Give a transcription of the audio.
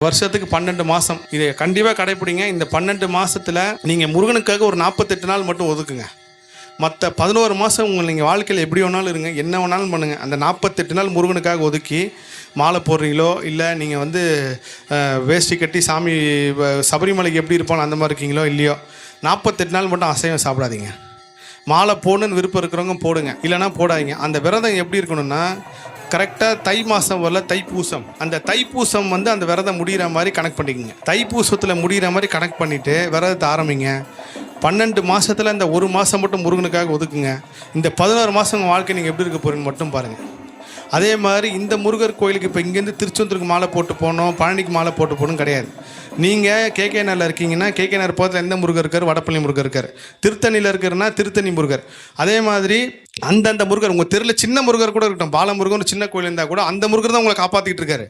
வருஷத்துக்கு 12 மாதம் இதை கண்டிப்பாக கடைப்பிடிங்க. இந்த 12 மாதத்தில் நீங்கள் முருகனுக்காக ஒரு 48 நாள் மட்டும் ஒதுக்குங்க. மற்ற 11 மாதம் நீங்கள் வாழ்க்கையில் எப்படி வேணாலும் இருங்க, என்ன வேணாலும் பண்ணுங்கள். அந்த 48 நாள் முருகனுக்காக ஒதுக்கி மாலை போடுறீங்களோ, இல்லை நீங்கள் வேஷ்டி கட்டி சாமி சபரிமலைக்கு எப்படி இருப்பானோ அந்த மாதிரி இருக்கீங்களோ இல்லையோ, 48 நாள் மட்டும் அசைவம் சாப்பிடாதீங்க. மாலை போடணுன்னு விருப்பம் இருக்கிறவங்க போடுங்க, இல்லைனா போடாதீங்க. அந்த விரதம் எப்படி இருக்கணும்னா, கரெக்டாக தை மாதம் வரல தைப்பூசம், அந்த தைப்பூசம் அந்த விரதம் முடிகிற மாதிரி கனெக்ட் பண்ணிக்கோங்க. தைப்பூசத்தில் முடிகிற மாதிரி கனெக்ட் பண்ணிவிட்டு விரதத்தை ஆரம்பிங்க. 12 மாதத்தில் இந்த ஒரு மாதம் மட்டும் முருகனுக்காக ஒதுக்குங்க. இந்த 11 மாதம் உங்கள் வாழ்க்கை நீங்கள் எப்படி இருக்க போகிறீங்கன்னு மட்டும் பாருங்கள். அதே மாதிரி இந்த முருகர் கோயிலுக்கு இப்போ இங்கேருந்து திருச்செந்தூருக்கு மாலை போட்டு போகணும், பழனிக்கு மாலை போட்டு போகணும் கிடையாது. நீங்கள் கேகேஆரில் இருக்கீங்கன்னா கேகேஆர் பக்கத்தில் எந்த முருகர் இருக்கார்? வடப்பள்ளி முருகர் இருக்கார். திருத்தணியில் இருக்கிறன்னா திருத்தணி முருகர். அதே மாதிரி அந்தந்த முருகர் உங்கள் தெருவில் சின்ன முருகர் கூட இருக்கட்டும், பாலமுருகன் சின்ன கோயில் இருந்தால் கூட அந்த முருகர் தான் உங்களை காப்பாற்றிக்கிட்டு இருக்காரு.